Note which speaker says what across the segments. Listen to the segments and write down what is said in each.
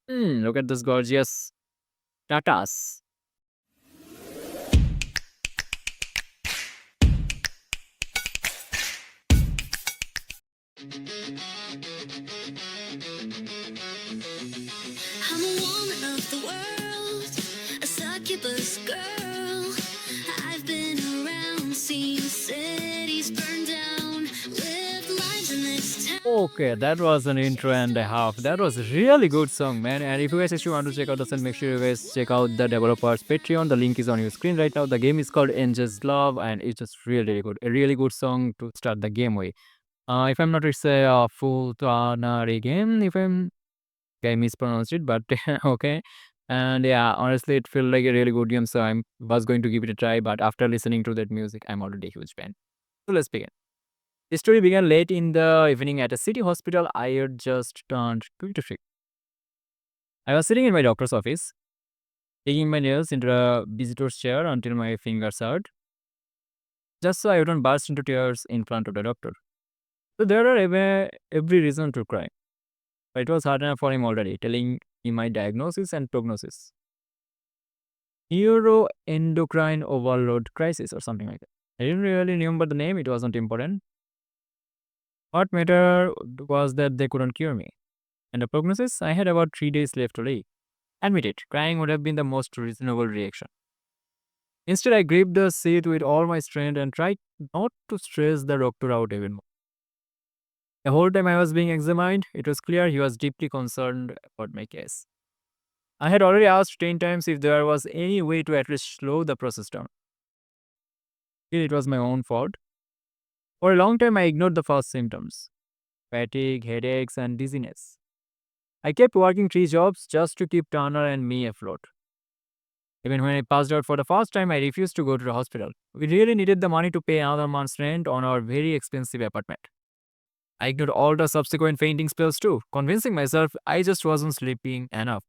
Speaker 1: Look at this gorgeous tatas.
Speaker 2: I'm a woman of the world, a succubus girl. I've been around, seen cities burn down, lived lives in this town.
Speaker 1: Okay, that was an intro and a half. That was a really good song, man. And if you guys actually want to check out the song, make sure you guys check out the developer's Patreon. The link is on your screen right now. The game is called Angels Love, and it's just really, really good. A really good song to start the game with. If I'm not, it's a full Tanari game. If I mispronounced it, but okay. And yeah, honestly, it felt like a really good game, so I was going to give it a try. But after listening to that music, I'm already a huge fan. So let's begin. The story began late in the evening at a city hospital. I had just turned 23. I was sitting in my doctor's office, taking my nails into a visitor's chair until my fingers hurt, just so I wouldn't burst into tears in front of the doctor. So there are every reason to cry. But it was hard enough for him already, telling me my diagnosis and prognosis. Neuroendocrine overload crisis or something like that. I didn't really remember the name, it wasn't important. What mattered was that they couldn't cure me. And the prognosis, I had about 3 days left to live. Admit it, crying would have been the most reasonable reaction. Instead, I gripped the seat with all my strength and tried not to stress the doctor out even more. The whole time I was being examined, it was clear he was deeply concerned about my case. I had already asked 10 times if there was any way to at least slow the process down. Still, it was my own fault. For a long time, I ignored the first symptoms: fatigue, headaches, and dizziness. I kept working 3 jobs just to keep Turner and me afloat. Even when I passed out for the first time, I refused to go to the hospital. We really needed the money to pay another month's rent on our very expensive apartment. I ignored all the subsequent fainting spells too, convincing myself I just wasn't sleeping enough.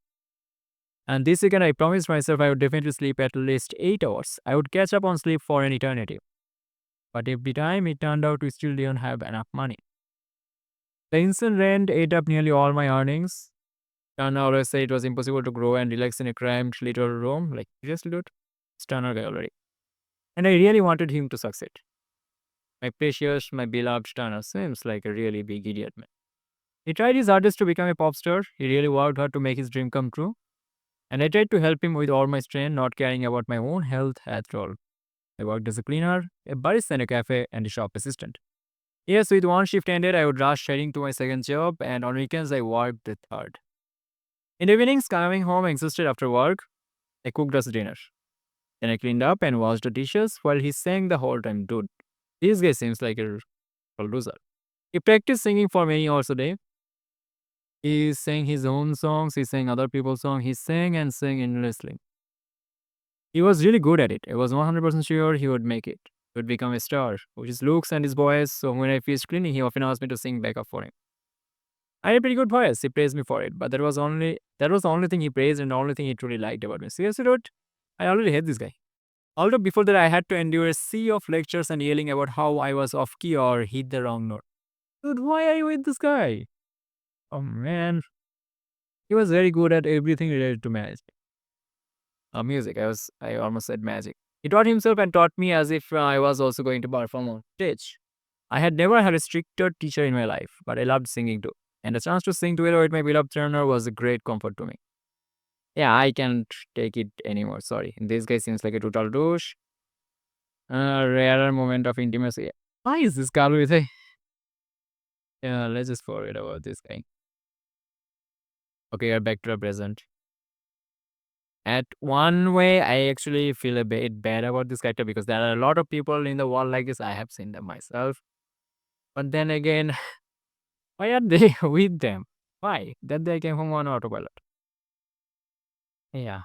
Speaker 1: And this weekend, I promised myself I would definitely sleep at least 8 hours. I would catch up on sleep for an eternity. But every time, it turned out we still didn't have enough money. The instant rent ate up nearly all my earnings. Turner always said it was impossible to grow and relax in a cramped little room. Like, seriously, dude? It's Turner guy already. And I really wanted him to succeed. My precious, my beloved Turner seems like a really big idiot, man. He tried his hardest to become a pop star. He really worked hard to make his dream come true. And I tried to help him with all my strength, not caring about my own health at all. I worked as a cleaner, a barista in a cafe, and a shop assistant. Yes, with one shift ended, I would rush heading to my second job, and on weekends, I worked the third. In the evenings, coming home exhausted after work, I cooked us dinner. Then I cleaned up and washed the dishes while he sang the whole time. Dude, this guy seems like a loser. He practiced singing for many hours a day. He sang his own songs, he sang other people's songs, he sang and sang endlessly. He was really good at it. I was 100% sure he would make it. He would become a star with his looks and his voice. So when I finished cleaning, he often asked me to sing backup for him. I had a pretty good voice. He praised me for it, but that was the only thing he praised and the only thing he truly liked about me. Seriously, dude, I already hate this guy. Although before that, I had to endure a sea of lectures and yelling about how I was off key or hit the wrong note. Dude, why are you with this guy? Oh man, he was very good at everything related to magic. Music. I almost said magic. He taught himself and taught me as if I was also going to perform on stage. I had never had a stricter teacher in my life, but I loved singing too. And the chance to sing together with my beloved trainer was a great comfort to me. Yeah, I can't take it anymore. Sorry. This guy seems like a total douche. A rarer moment of intimacy. Why is this girl with a. Yeah, let's just forget about this guy. Okay, we're back to the present. At one way, I actually feel a bit bad about this character because there are a lot of people in the world like this. I have seen them myself. But then again, why are they with them? Why? That they came from one autopilot. Yeah.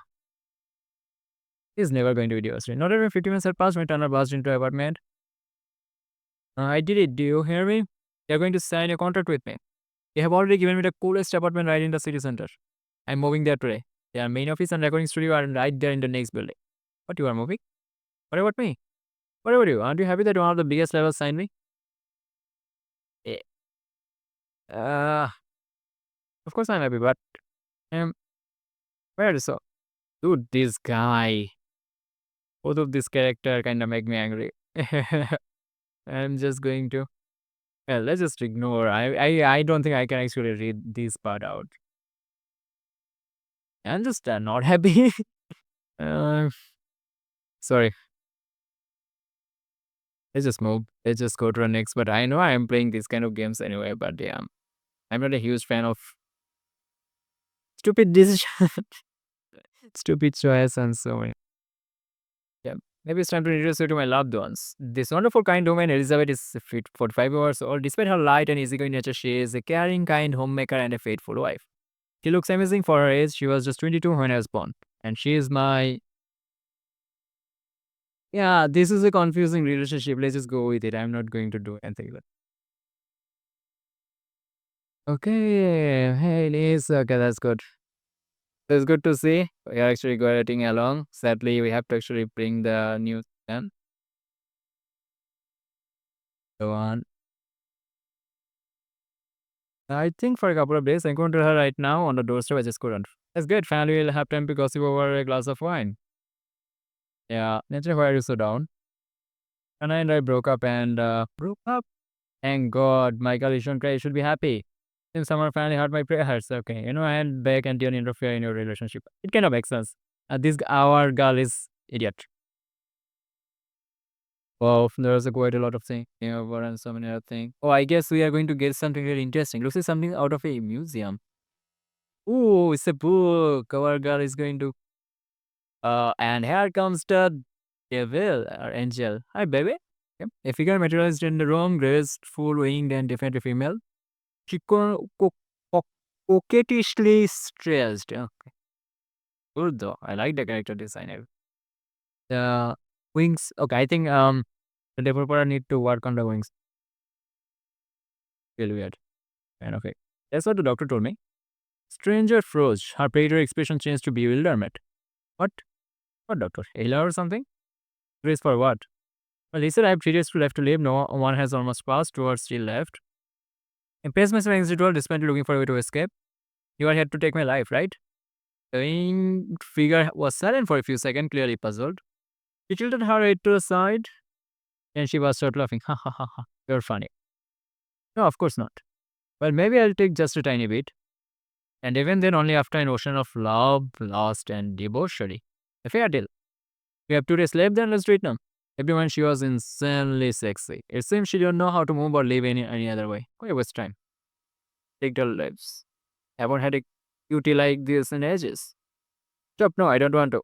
Speaker 1: He's never going to be devastated. Not even 50 minutes had passed when Turner burst into the apartment. I did it. Do you hear me? They're going to sign a contract with me. They have already given me the coolest apartment right in the city center. I'm moving there today. Their main office and recording studio are right there in the next building. What, you are moving? What about me? What about you? Aren't you happy that one of the biggest levels signed me? Eh, Uh, of course I'm happy, but Where so? Dude, this guy. Both of this character kind of make me angry. I'm just going to. Well, let's just ignore. I don't think I can actually read this part out. I'm just not happy. uh, Sorry. Let's just move. Let's just go to the next. But I know I am playing these kind of games anyway. But yeah, I'm not a huge fan of stupid decision, stupid choice, and so on. Yeah. Maybe it's time to introduce you to my loved ones. This wonderful, kind woman, Elizabeth, is 45 years old. Despite her light and easygoing nature, she is a caring, kind homemaker and a faithful wife. She looks amazing for her age. She was just 22 when I was born. And she is my. Yeah, this is a confusing relationship. Let's just go with it. I'm not going to do anything. Okay. Hey, Liz. Okay, that's good. That's good to see. We are actually getting along. Sadly, we have to actually bring the news then. Go on. I think for a couple of days, I encountered her right now on the doorstep. I just couldn't. That's good. Finally, we'll have time to gossip over a glass of wine. Yeah. Nature, why are you so down? And I broke up and broke up. Thank God. Michael, you shouldn't cry. You should be happy. Since someone finally heard my prayers. Okay. I had back and didn't interfere in your relationship. It kind of makes sense. Our girl is idiot. Wow, there's quite a lot of things over and so many other things. Oh, I guess we are going to get something really interesting. Looks like something out of a museum. Oh, it's a book. Our girl is going to. And here comes the devil or angel. Hi, baby. Yep. A figure materialized in the room, graceful, winged, and definitely female. She coquettishly stressed. Okay. Good though. I like the character design. The wings. Okay, I think the developer need to work on the wings. Really weird. Kind of it. That's what the doctor told me. Stranger froze. Her predatory expression changed to bewilderment. What? What doctor? Ayla or something? Grace for what? Well, he said I have 3 days to left to live. No one has almost passed. 2 hours still left. In pacemaker ritual, despite looking for a way to escape, you are here to take my life, right? The winged figure was silent for a few seconds, clearly puzzled. She tilted her head to the side, and she was start laughing. Ha ha ha ha. You're funny. No, of course not. Well, maybe I'll take just a tiny bit. And even then, only after an ocean of love, lust, and debauchery. A fair deal. We have 2 days left, then let's do it now. Everyone, she was insanely sexy. It seems she didn't know how to move or live any other way. Quite a waste time. Take their lives. Haven't had a cutie like this in ages. Stop, no, I don't want to.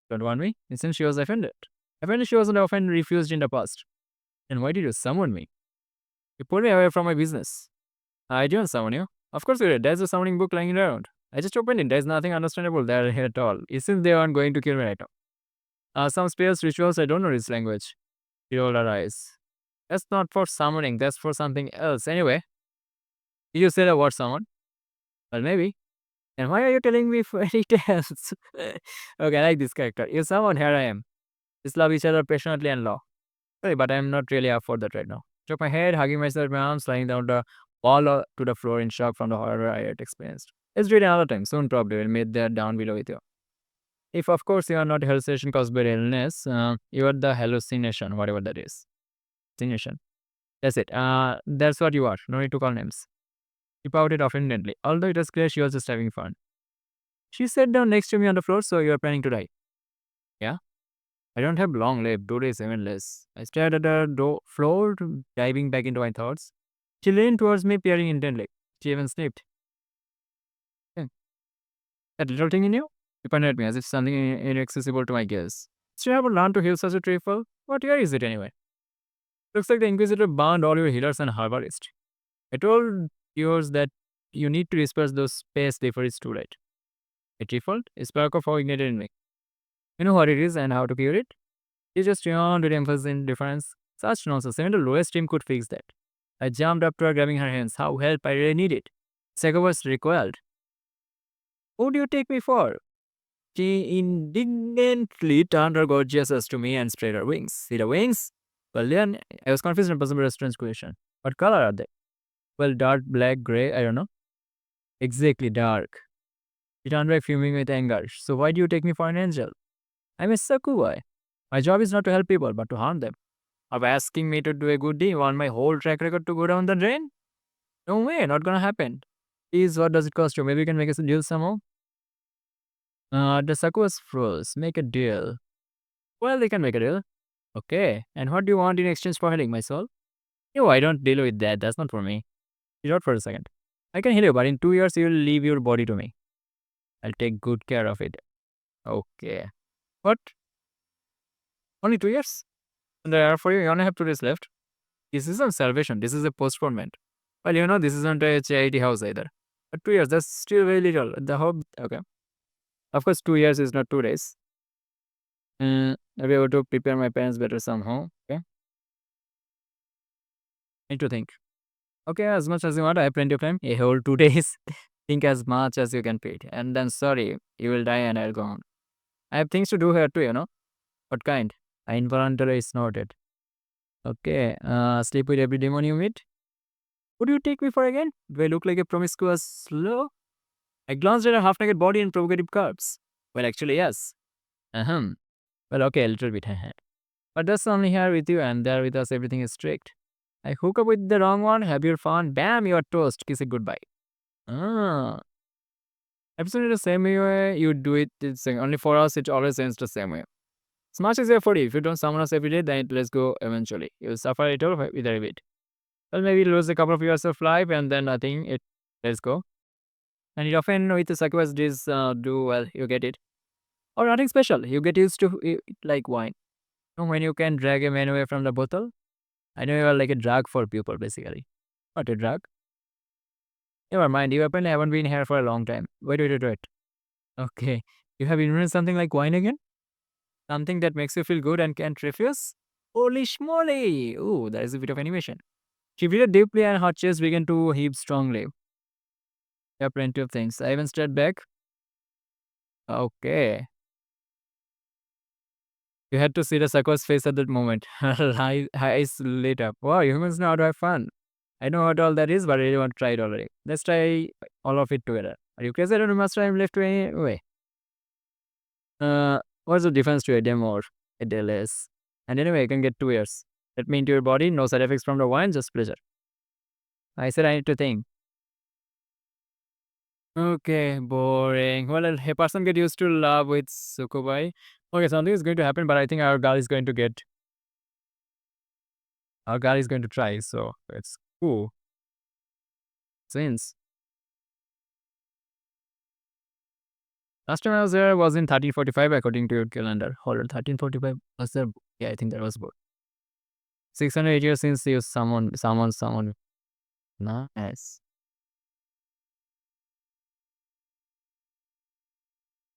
Speaker 1: Don't want me? It seems she was offended. Apparently she wasn't often refused in the past. And why did you summon me? You pulled me away from my business. I didn't summon you. Of course you did. There's a summoning book lying around. I just opened it. There's nothing understandable there at all. It seems they aren't going to kill me right now. Some spells, rituals, I don't know this language. She rolled her eyes. That's not for summoning, that's for something else. Anyway, did you say the word summon? Well, maybe. And why are you telling me fairy tales? Okay, I like this character. You summon, here I am. Let's love each other passionately and law. Sorry, but I'm not really up for that right now. Shook my head, hugging myself, my arms, lying down the wall to the floor in shock from the horror I had experienced. Let's do it another time. Soon, probably. We'll meet there down below with you. If, of course, you are not a hallucination caused by illness, you are the hallucination, whatever that is. Hallucination. That's it. That's what you are. No need to call names. She pouted offendedly, although it was clear she was just having fun. She sat down next to me on the floor, so you are planning to die. Yeah? I don't have long left, 2 days even less. I stared at the floor, diving back into my thoughts. She leaned towards me, peering intently. She even sniffed. "Hmm, that little thing in you? She pointed at me as if something inaccessible to my gaze. Should I ever learn to heal such a trifle? What year is it anyway? Looks like the Inquisitor banned all your healers and herbalists. I told yours that you need to disperse those space before it's too late. A trifle? A spark of awe ignited in me. You know what it is and how to cure it? He just yawned with emphasis in defiance. Such nonsense. Even the lowest team could fix that. I jumped up to her, grabbing her hands. How help I really needed. Succubus recoiled. Who do you take me for? She indignantly turned her gorgeous eyes to me and spread her wings. See the wings? Well, then, I was confused and puzzled by a strange question. What color are they? Well, dark, black, grey, I don't know. Exactly, dark. He turned back fuming with anger. So why do you take me for an angel? I'm a succubi. My job is not to help people, but to harm them. Of asking me to do a good deed, you want my whole track record to go down the drain? No way, not gonna happen. Please, what does it cost you? Maybe we can make a deal somehow? The succubus froze. Make a deal. Well, they can make a deal. Okay, and what do you want in exchange for healing my soul? No, I don't deal with that. That's not for me. Chill out for a second. I can heal you, but in 2 years, you'll leave your body to me. I'll take good care of it. Okay. What? Only 2 years? And there are for you, you only have 2 days left. This isn't salvation. This is a postponement. Well, this isn't a charity house either. But 2 years, that's still very little. The hope, okay. Of course, 2 years is not 2 days. I'll be able to prepare my parents better somehow. Okay. Need to think. Okay, as much as you want, I have plenty of time. A whole 2 days. Think as much as you can fit. And then, sorry, you will die and I'll go on. I have things to do here too. What kind? I involuntarily snorted. Okay, sleep with every demon you meet? What do you take me for again? Do I look like a promiscuous slow? I glanced at her half naked body and provocative curves. Well, actually, yes. Ahem. Well, okay, a little bit. But that's only here with you, and there with us, everything is strict. I hook up with the wrong one, have your fun, bam, you're toast, kiss it goodbye. Ah. Absolutely the same way you do it, it's only for us, it always ends the same way. As much as you're 40, if you don't summon us every day, then let's go eventually. You'll suffer it all with a bit. Well, maybe lose a couple of years of life, and then I think it let's go. And it often with the succubus disease do well, you get it. Or nothing special, you get used to it like wine. When you can drag a man away from the bottle, I know you are like a drug for people, basically. Not a drug. Never mind, you apparently haven't been here for a long time. Wait. Okay. You have invented something like wine again? Something that makes you feel good and can't refuse? Holy schmoly! Ooh, there is a bit of animation. She breathed deeply and her chest began to heave strongly. There are plenty of things. I even stepped back. Okay. You had to see the Sako's face at that moment. Her eyes lit up. Wow, humans know how to have fun. I know what all that is, but I really want to try it already. Let's try all of it together. Are you crazy? I don't know much time left anyway. What's the difference to a demo or a day less? And anyway, you can get 2 years. That means to your body, no side effects from the wine, just pleasure. I said I need to think. Okay, boring. Well, a person get used to love with succubi. Okay, something is going to happen, but I think our girl is going to try, so it's cool. Since last time I was there was in 1345 according to your calendar. Hold on, 1345 was there? Yeah, I think that was both. 600 years since you someone. Nice.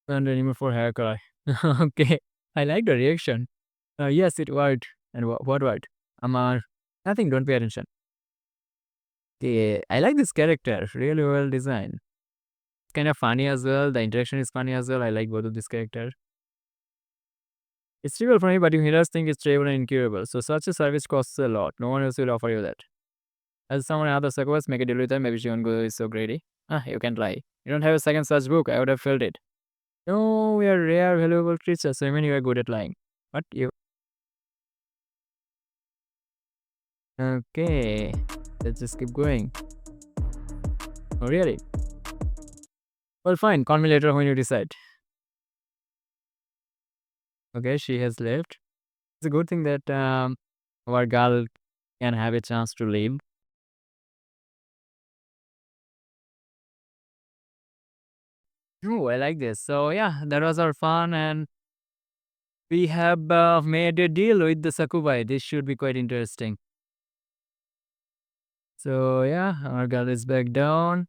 Speaker 1: And anymore for hair color. Okay, I like the reaction. Yes, it worked. And what worked? Amar, nothing. Don't pay attention. Okay, I like this character. Really well designed. It's kind of funny as well. The interaction is funny as well. I like both of these characters. It's trivial for me, but you healers think it's trivial and incurable. So such a service costs a lot. No one else will offer you that. As someone other succubus, make a deal with her. Maybe she won't go is so greedy. You can lie. You don't have a second such book. I would have felt it. No, we are rare, valuable creatures. So I mean, you are good at lying. But you. Okay. Let's just keep going. Oh, really? Well, fine. Call me later when you decide. Okay, she has left. It's a good thing that our girl can have a chance to live. Oh, I like this. So yeah, that was our fun, and we have made a deal with the succubi. This should be quite interesting. So yeah, our girl is back down.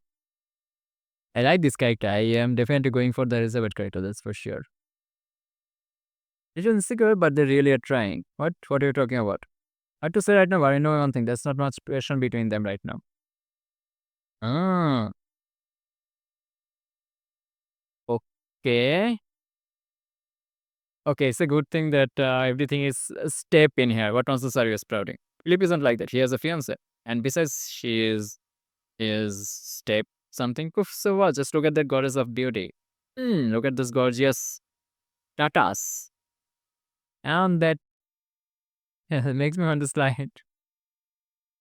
Speaker 1: I like this character. I am definitely going for the Elizabeth character. That's for sure. It is insecure, but they really are trying. What? What are you talking about? Hard to say right now, but I know one thing. There's not much passion between them right now. Ah, okay. Okay, it's a good thing that everything is a step in here. What nonsense are you sprouting? Philip isn't like that. He has a fiance, and besides, she is step something. Poof, so what? Just look at that goddess of beauty. Look at this gorgeous tatas. And that makes me want to slide.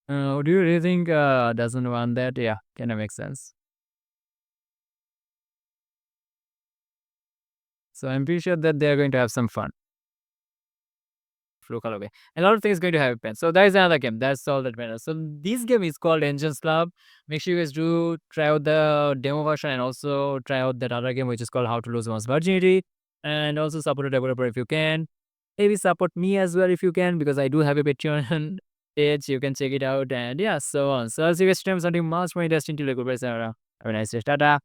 Speaker 1: Do you really think doesn't want that? Yeah, kind of makes sense. So I'm pretty sure that they're going to have some fun. Local away. A lot of things going to happen. So that is another game. That's all that matters. So this game is called Engines Club. Make sure you guys do try out the demo version and also try out that other game which is called How to Lose One's Virginity. And also support a developer if you can. Maybe support me as well if you can because I do have a Patreon page. You can check it out and yeah, so on. So I'll see you guys next time something much more interesting to like. Have a nice day. Tata.